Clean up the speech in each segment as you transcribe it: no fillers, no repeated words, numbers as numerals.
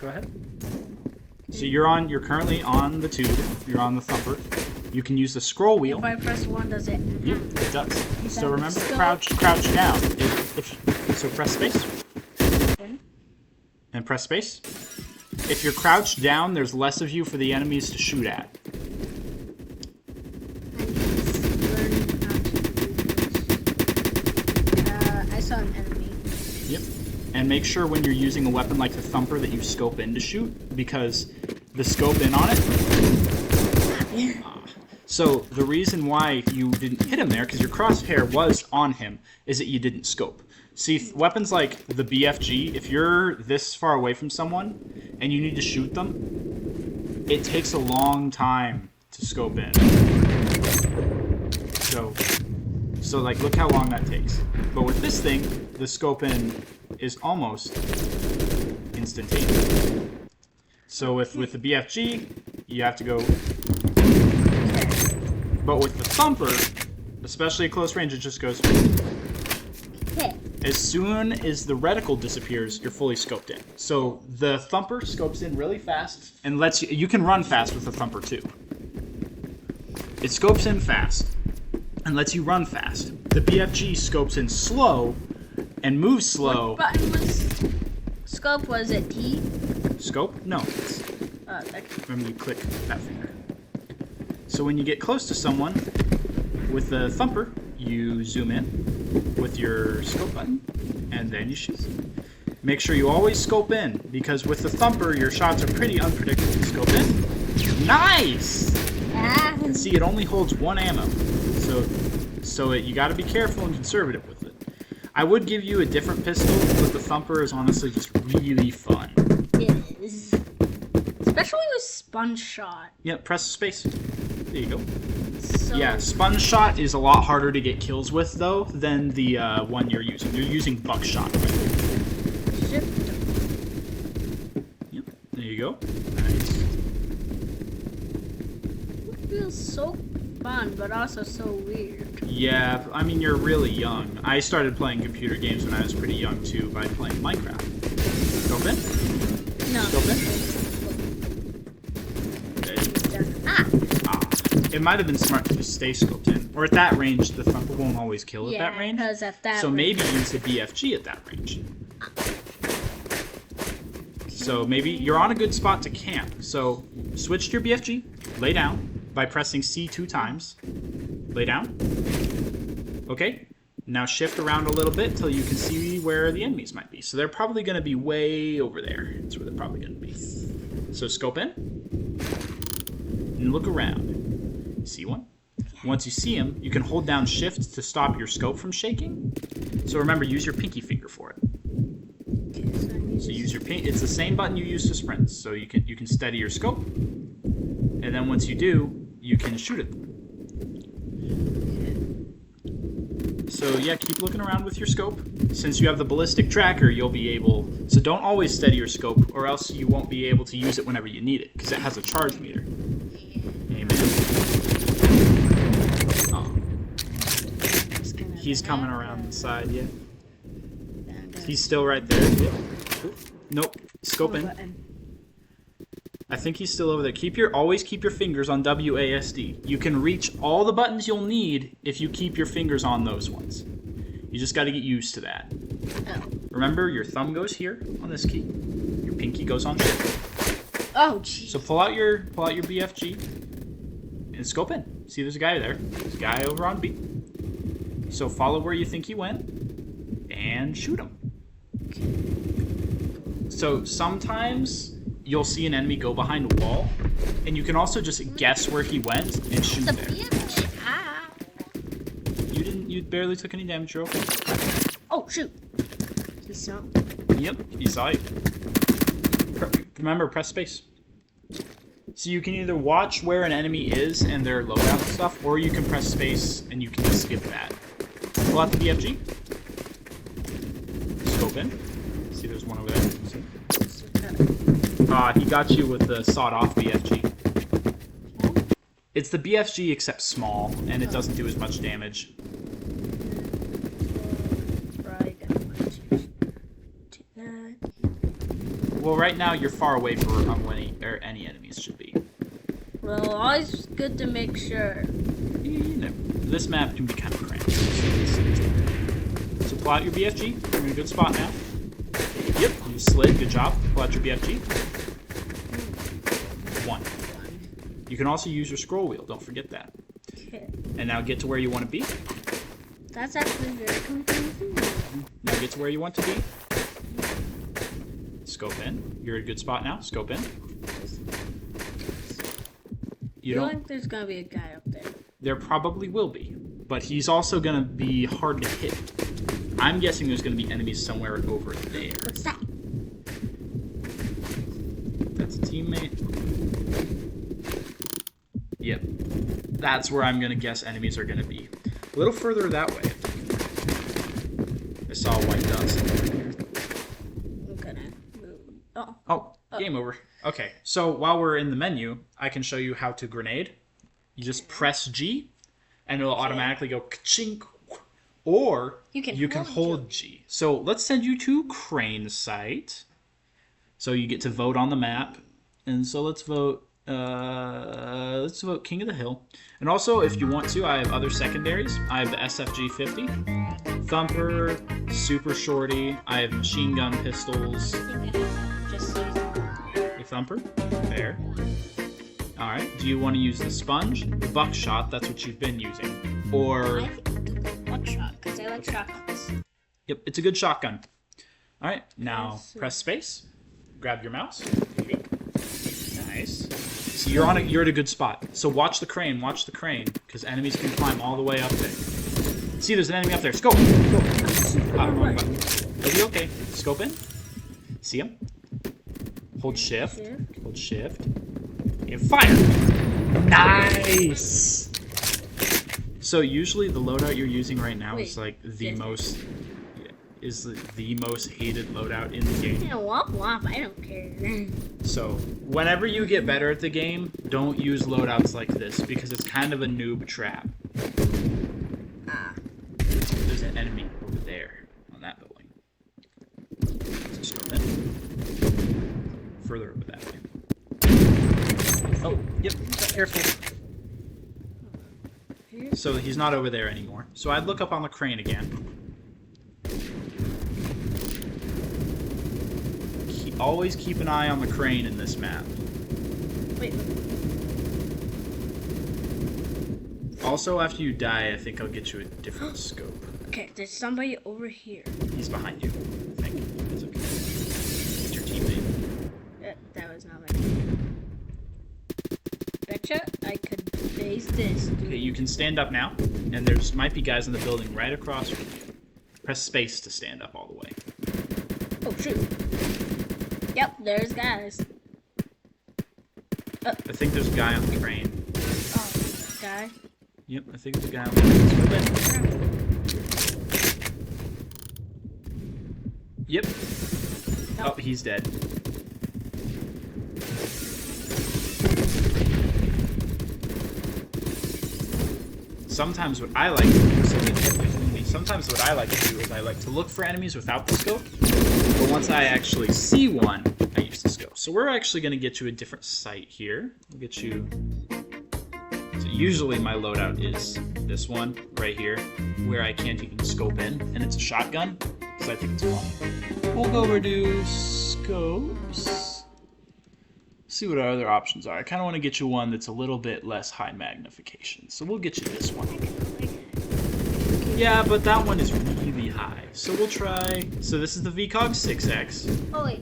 Go ahead. So you're currently on the tube. You're on the thumper. You can use the scroll wheel. If I press 1, does it? Yep, it does. So remember, Scope. crouch down. So press space. And press space. If you're crouched down, there's less of you for the enemies to shoot at. I saw an enemy. Yep. And make sure when you're using a weapon like the thumper that you scope in to shoot, because the scope in on it. So the reason why you didn't hit him there, because your crosshair was on him, is that you didn't scope. See, weapons like the BFG, if you're this far away from someone and you need to shoot them, it takes a long time to scope in. So like, look how long that takes. But with this thing, the scope in is almost instantaneous. So with the BFG, you have to go. But with the thumper, especially at close range, it just goes. As soon as the reticle disappears, you're fully scoped in. So the thumper scopes in really fast and lets you. You can run fast with the thumper too. It scopes in fast and lets you run fast. The BFG scopes in slow and moves slow. What button was scope? Was it T? Scope? No. Remember, you click that finger. So when you get close to someone with the thumper, you zoom in with your scope button, and then you shoot. Make sure you always scope in, because with the thumper, your shots are pretty unpredictable. Scope in. Nice! And see, it only holds 1 ammo, so you got to be careful and conservative with it. I would give you a different pistol, but the thumper is honestly just really fun. It is. Especially with sponge shot. Yep, press space. There you go. So Yeah, sponge shot is a lot harder to get kills with, though, than the one you're using. You're using buckshot. Shift. Yep, there you go. Nice. It feels so fun, but also so weird. Yeah, I mean, you're really young. I started playing computer games when I was pretty young, too, by playing Minecraft. Scope in? No. Scope in? It might have been smart to just stay scoped in. Or at that range, the thumper won't always kill at that range. Because at that So range. maybe use the BFG at that range. So maybe you're on a good spot to camp. So switch to your BFG, lay down by pressing C 2 times. Lay down. Okay. Now shift around a little bit till you can see where the enemies might be. So they're probably going to be way over there. That's where they're probably going to be. So scope in and look around. See one? Once you see him, you can hold down shift to stop your scope from shaking. So remember, use your pinky finger for it. So use your it's the same button you use to sprint. So you can steady your scope, and then once you do, you can shoot it. So yeah, keep looking around with your scope. Since you have the ballistic tracker, you'll be able. So don't always steady your scope, or else you won't be able to use it whenever you need it, because it has a charge meter. Amen. He's coming around the side, yeah. He's still right there. Yep. Nope. Scope in. I think he's still over there. Always keep your fingers on WASD. You can reach all the buttons you'll need if you keep your fingers on those ones. You just got to get used to that. Remember, your thumb goes here on this key. Your pinky goes on shift. Oh, jeez. So pull out your BFG and scope in. See, there's a guy there. There's a guy over on B. So follow where you think he went and shoot him. So sometimes you'll see an enemy go behind a wall, and you can also just guess where he went and shoot there. You barely took any damage, you're okay. Oh, shoot. Just no. Yep, he saw you. Remember, press space. So you can either watch where an enemy is and their loadout and stuff, or you can press space and you can just skip that. Pull out the BFG. Scope in. See, there's one over there. He got you with the sawed-off BFG. It's the BFG except small, and it doesn't do as much damage. Well, right now you're far away from any enemies should be. Well, always good to make sure. You know, this map can be kind of cramped. So pull out your BFG. You're in a good spot now. Yep, you slid. Good job. Pull out your BFG. 1. You can also use your scroll wheel. Don't forget that. Okay. And now get to where you want to be. That's actually very confusing. Now get to where you want to be. Scope in. You're in a good spot now. Scope in. You I feel don't. like there's gonna be a guy up there. There probably will be, but he's also gonna be hard to hit. I'm guessing there's gonna be enemies somewhere over there. What's that? That's a teammate. Yep. That's where I'm gonna guess enemies are gonna be. A little further that way. I saw a white dust over here. I'm gonna move. Oh. Oh, game over. Okay, so while we're in the menu, I can show you how to grenade. You just press G, and it'll automatically go ka-chink. Or You can hold G. So let's send you to Crane site. So you get to vote on the map, and so let's vote King of the Hill. And also, if you want to, I have other secondaries. I have the SFG 50, Thumper, Super Shorty. I have machine gun pistols. I think I have just used The Thumper, fair. All right. Do you want to use the Sponge, the Buckshot? That's what you've been using, or I think I'll do the buckshot because I like shotguns. yep, it's a good shotgun. All right. Now Yes, sir. press space. Grab your mouse. There you go. Nice. So you're at a good spot. So watch the crane, because enemies can climb all the way up there. See, there's an enemy up there. Scope. Go. Wrong button. It'll be okay. Scope in. See him. Hold shift. Hold shift. And fire. Nice. So usually the loadout you're using right now is like the most hated loadout in the game. Yeah, womp womp. I don't care. So whenever you get better at the game, don't use loadouts like this because it's kind of a noob trap. Ah. There's an enemy over there on that building. Let's just go in. Further over that way. Oh, yep. Careful. So he's not over there anymore. So I'd look up on the crane again. Always keep an eye on the crane in this map. Wait. Also, after you die, I think I'll get you a different scope. Okay, there's somebody over here. He's behind you, I think. It's okay. It's your teammate. That was not my name. Betcha I could face this. Dude. Okay, you can stand up now, and there's might be guys in the building right across from you. Press space to stand up all the way. Oh, shoot. Yep, there's guys. I think there's a guy on the crane. Oh, guy. Yep, I think there's a guy on the crane. Yep. Oh, he's dead. Sometimes what I like to do, sometimes what I like to do is I like to look for enemies without the scope. But once I actually see one, I use the scope. So we're actually going to get you a different site here. We'll get you. So usually my loadout is this one right here, where I can't even scope in, and it's a shotgun because I think it's fun. We'll go over to scopes. See what our other options are. I kind of want to get you one that's a little bit less high magnification. So we'll get you this one. Yeah, but that one is really high. So we'll try... So this is the VCOG 6X. Oh, wait.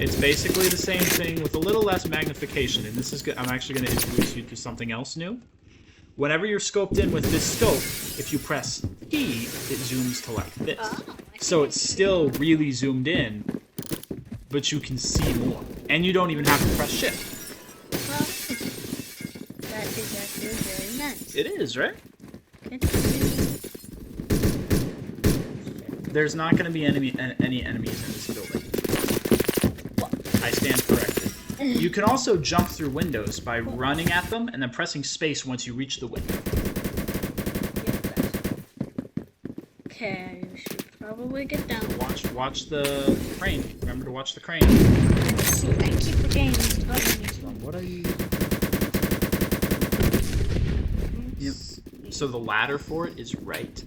It's basically the same thing with a little less magnification. And this is good. I'm actually going to introduce you to something else new. Whenever you're scoped in with this scope, if you press E, it zooms to like this. So it's still really zoomed in, but you can see more. And you don't even have to press shift. Well, that is actually very nice. It is, right? Good. There's not going to be any enemies in this building. I stand corrected. You can also jump through windows by running at them and then pressing space once you reach the window. Okay, I should probably get down. Watch the crane. Remember to watch the crane. See, I keep forgetting these buttons. What are you? Yep. So the ladder for it is right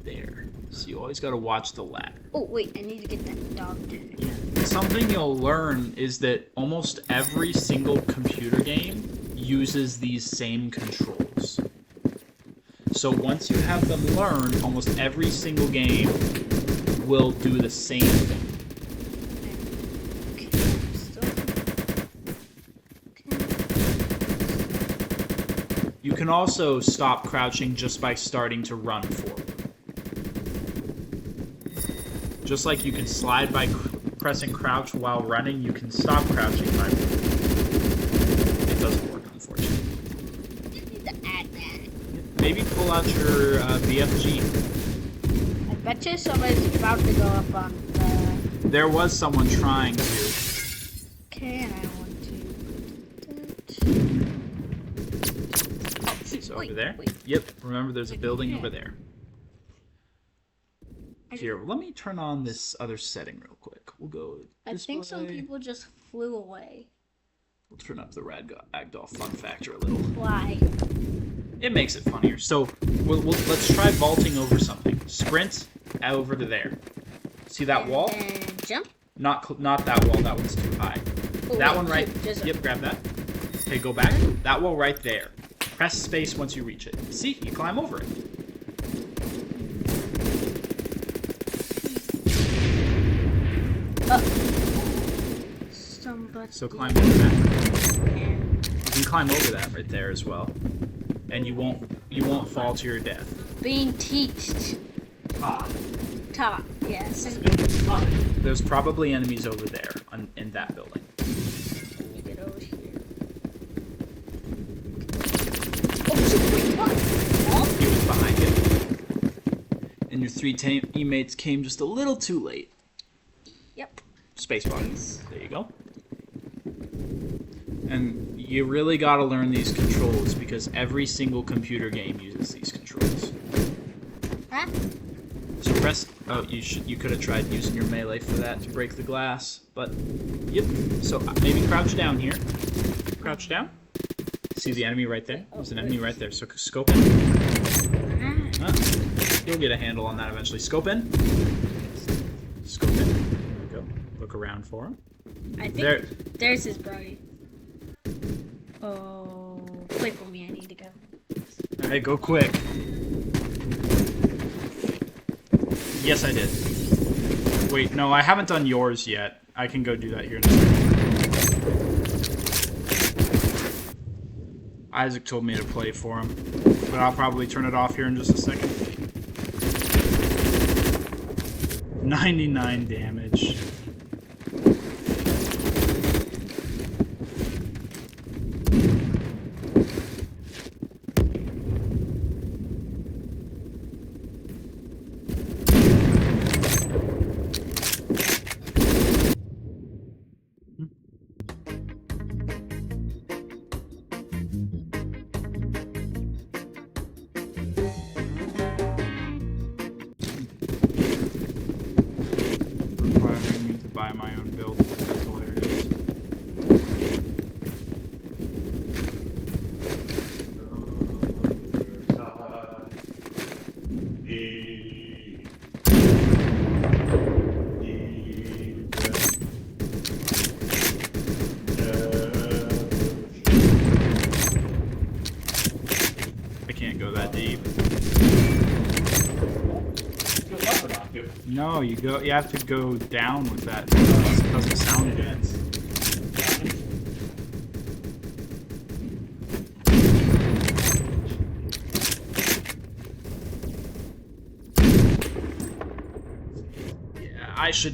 there. So you always got to watch the ladder. Oh wait, I need to get that dog tag. Something you'll learn is that almost every single computer game uses these same controls. So once you have them learned, almost every single game will do the same thing. Okay, still. Okay. You can also stop crouching just by starting to run forward. Just like you can slide by pressing crouch while running, you can stop crouching by moving. It doesn't work, unfortunately. I need to add that. Maybe pull out your BFG. I bet you somebody's about to go up on the. There was someone trying to. Okay, and I want to. Oh, shoot, So wait, over there? Wait. Yep, remember there's a building Yeah. over there. Here, let me turn on this other setting real quick. We'll go I this think some way. people just flew away. We'll turn up the Ragdoll fun factor a little. Why? It makes it funnier. So let's try vaulting over something. Sprint over to there. See that wall? And jump. Not that wall. That one's too high. Oh, That wait, one right. just- Yep, grab that. Okay, go back. That wall right there. Press space once you reach it. See, you climb over it. Somebody. So climb over that. And You can climb over that right there as well, and you won't fall to your death. being teached. Taught. Yes. There's probably enemies over there in that building. Let me get over here. Oh, shoot, wait, what? He was behind it, and your three teammates came just a little too late. Yep. Spacebar. There you go. And you really got to learn these controls because every single computer game uses these controls. Huh? So press. Oh, you could have tried using your melee for that to break the glass, but yep. So maybe crouch down here. Crouch down. See the enemy right there? There's an enemy right there. So scope in. You'll get a handle on that eventually. Scope in. Scope in. There we go. Look around for him. I think There. there's his brody. Oh, wait for me. I need to go. All right, go quick. Yes, I did. Wait, no, I haven't done yours yet. I can go do that here in a second. Isaac told me to play for him, but I'll probably turn it off here in just a second. 99 damage. Requiring me to buy my own build. That's hilarious. I can't go that deep. No, you have to go down with that. It doesn't sound good. Yeah, I should